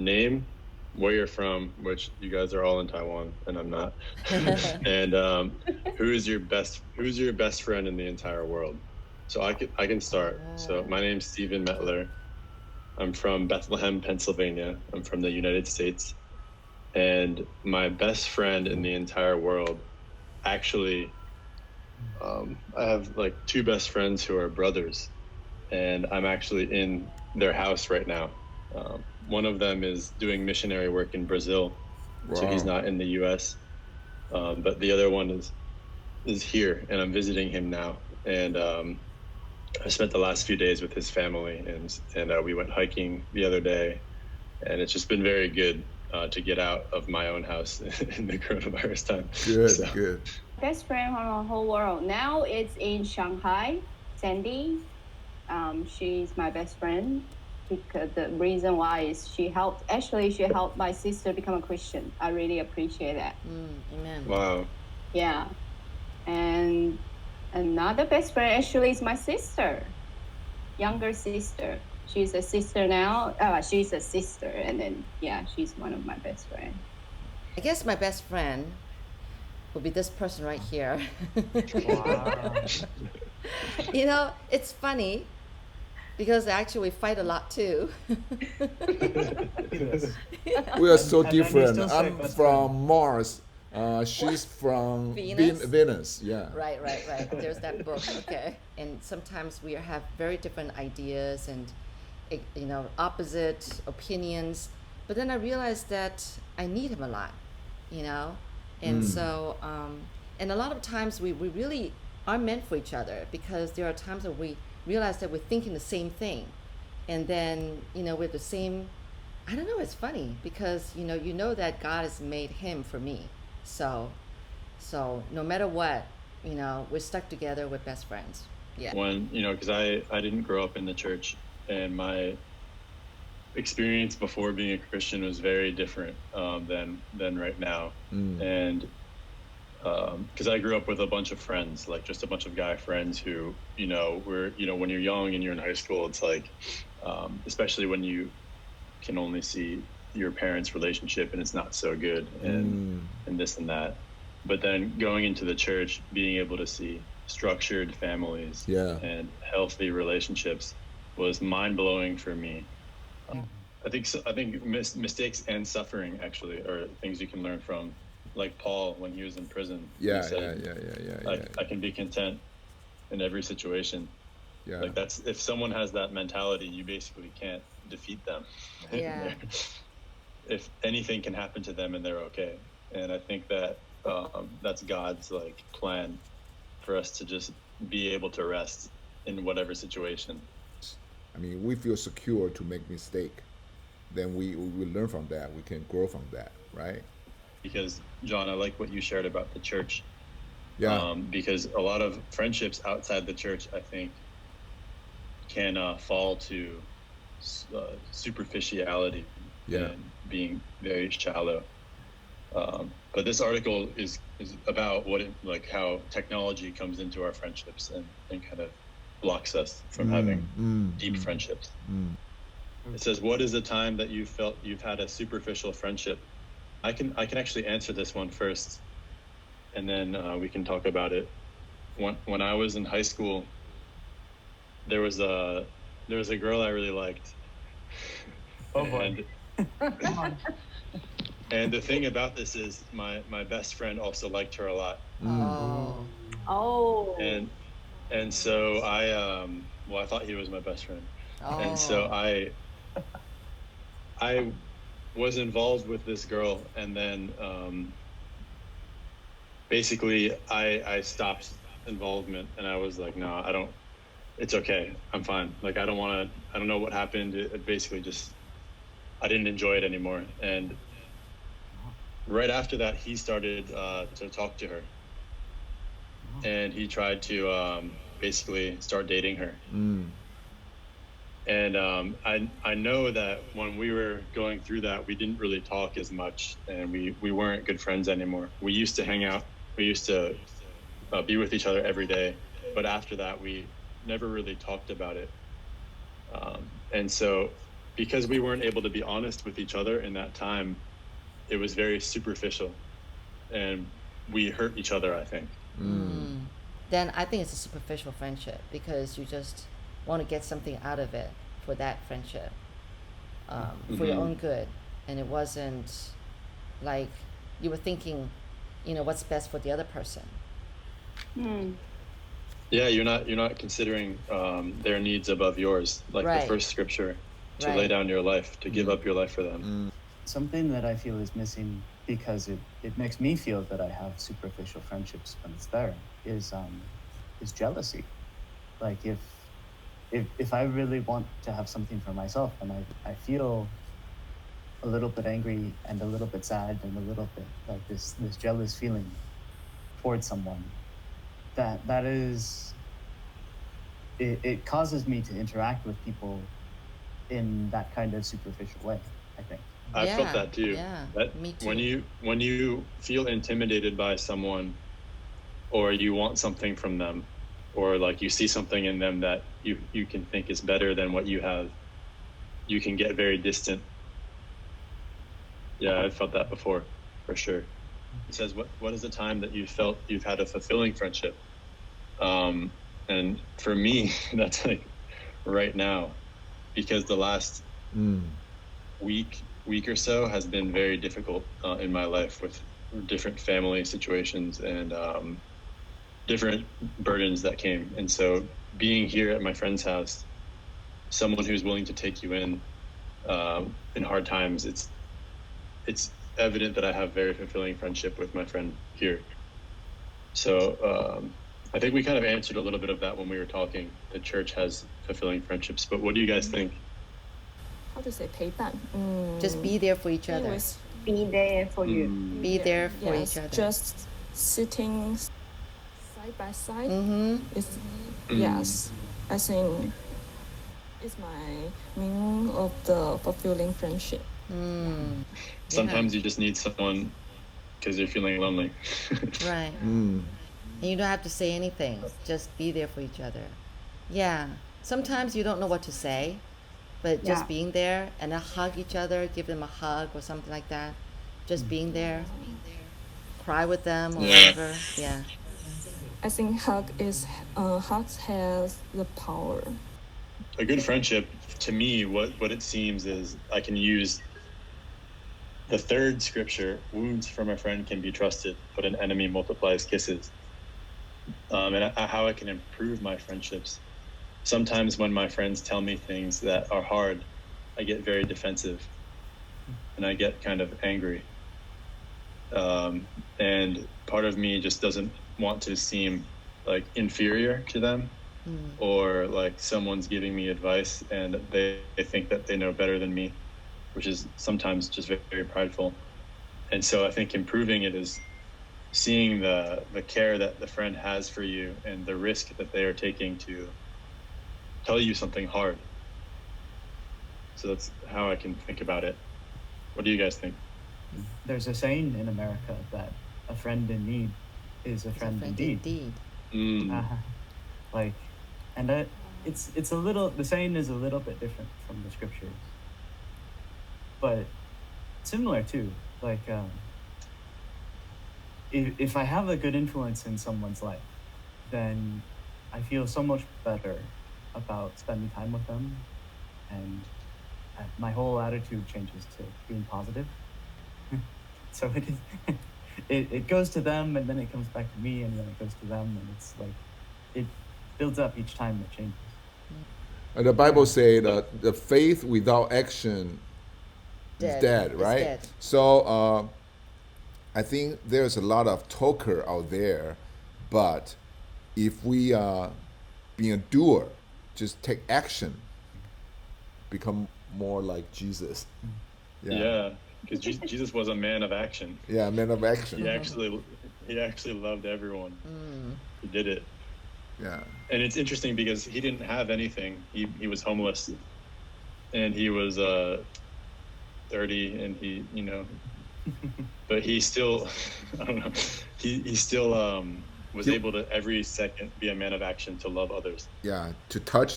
name, where you're from, which you guys are all in Taiwan, and I'm not, and who's your best friend in the entire world. So I can start. So my name's Stephen Metler. I'm from Bethlehem, Pennsylvania. I'm from the United States, and my best friend in the entire world, actually, I have like two best friends who are brothers, and I'm actually in their house right now. One of them is doing missionary work in Brazil, so he's not in the U.S. But the other one is here, and I'm visiting him now. And I spent the last few days with his family, and we went hiking the other day, and it's just been very good to get out of my own house in the coronavirus time. Good. Best friend from the whole world. Now it's in Shanghai. Sandy. She's my best friend because the reason why is she helped my sister become a Christian. I really appreciate that. Amen. Wow. Yeah. And another best friend actually is my sister, younger sister. She's a sister now. She's a sister, and then she's one of my best friends. I guess my best friend will be this person right here. Wow. You know, it's funny because actually we fight a lot too. Yes. We are so And then you different. still say I'm best from Mars. She's from Venus? Venus. Yeah. Right. There's that book. Okay. And sometimes we have very different ideas and, opposite opinions. But then I realized that I need him a lot, And so, and a lot of times we really are meant for each other because there are times that we realize that we're thinking the same thing. And then, we're the same. I don't know, it's funny because, you know that God has made him for me. So no matter what, we're stuck together, we're best friends. Yeah. When, because I didn't grow up in the church, and my experience before being a Christian was very different than right now. And because I grew up with a bunch of friends, like just a bunch of guy friends who, when you're young and you're in high school, it's like, especially when you can only see your parents' relationship and it's not so good and this and that. But then going into the church, being able to see structured families and healthy relationships was mind-blowing for me. I think mistakes and suffering actually are things you can learn from. Like Paul, when he was in prison, he said, I can be content in every situation. Yeah. Like that's, if someone has that mentality, you basically can't defeat them. Yeah. If anything can happen to them and they're okay. And I think that that's God's like plan for us to just be able to rest in whatever situation. I mean, we feel secure to make mistake. Then we learn from that. We can grow from that, right? Because John, I like what you shared about the church. Yeah. Because a lot of friendships outside the church, I think, can fall to superficiality and being very shallow. But this article is about how technology comes into our friendships and kind of blocks us from having deep friendships. It says, what is the time that you felt you've had a superficial friendship? I can actually answer this one first, and then we can talk about it. When I was in high school, there was a girl I really liked. Oh boy. And the thing about this is my best friend also liked her a lot. Oh. And so I thought he was my best friend. And so I was involved with this girl, and then basically I stopped involvement, and I was like, no, it's okay, I'm fine. Like I don't know what happened. It basically just, I didn't enjoy it anymore. And right after that, he started to talk to her, and he tried to basically start dating her. And I know that when we were going through that, we didn't really talk as much, and we weren't good friends anymore. We used to hang out. We used to be with each other every day. But after that, we never really talked about it. And so because we weren't able to be honest with each other in that time, it was very superficial, and we hurt each other, I think. Then I think it's a superficial friendship because you just want to get something out of it for that friendship, for your own good, and it wasn't like you were thinking, what's best for the other person. Yeah, you're not considering their needs above yours, like Right. the first scripture, to Right. lay down your life, to give up your life for them. Something that I feel is missing because it makes me feel that I have superficial friendships when it's there is jealousy. Like if I really want to have something for myself and I feel a little bit angry and a little bit sad and a little bit like this jealous feeling towards someone, that is it causes me to interact with people in that kind of superficial way, I think. I felt Yeah, that too. yeah, That me when too. you feel intimidated by someone, or you want something from them, or like you see something in them that you can think is better than what you have, you can get very distant. Yeah, I've felt that before, for sure. It says, what is the time that you felt you've had a fulfilling friendship? And for me, that's like right now, because the last week or so has been very difficult in my life with different family situations and different burdens that came. And so being here at my friend's house, someone who's willing to take you in hard times, it's evident that I have very fulfilling friendship with my friend here. So I think we kind of answered a little bit of that when we were talking. The church has fulfilling friendships, but what do you guys think? How to say 陪伴? Just be there for each It other. was Be there for you. Be there for yes, each other. just sitting side by side is yes, I think it's my meaning of the fulfilling friendship. Sometimes you just need someone because you're feeling lonely. Right. And you don't have to say anything. Just be there for each other. Yeah. Sometimes you don't know what to say, but just Yeah. being there and then hug each other, give them a hug or something like that. Just being there. Cry with them or Yeah. whatever. Yeah. I think hugs has the power. A good friendship, to me, what it seems is I can use the third scripture, wounds from a friend can be trusted, but an enemy multiplies kisses. How I can improve my friendships. Sometimes when my friends tell me things that are hard, I get very defensive and I get kind of angry. And part of me just doesn't want to seem like inferior to them or like someone's giving me advice and they think that they know better than me, which is sometimes just very, very prideful. And so I think improving it is seeing the care that the friend has for you and the risk that they are taking to tell you something hard. So that's how I can think about it. What do you guys think? There's a saying in America that a friend in need is a friend indeed. Like, and it's a little, the saying is a little bit different from the scriptures, but similar too. Like, if I have a good influence in someone's life, then I feel so much better about spending time with them, and my whole attitude changes to being positive. So it is, it goes to them, and then it comes back to me, and then it goes to them, and it's like it builds up each time it changes. And the Bible says that the faith without action is dead, It's right? dead. So I think there's a lot of talker out there, but if we being a doer, just take action, become more like Jesus. Yeah, because Jesus was a man of action. Yeah, man of action. He actually loved everyone. He did it. Yeah. And it's interesting because he didn't have anything. He was homeless, and he was 30, and he, but he still, I don't know, he still was able to every second be a man of action to love others. Yeah, to touch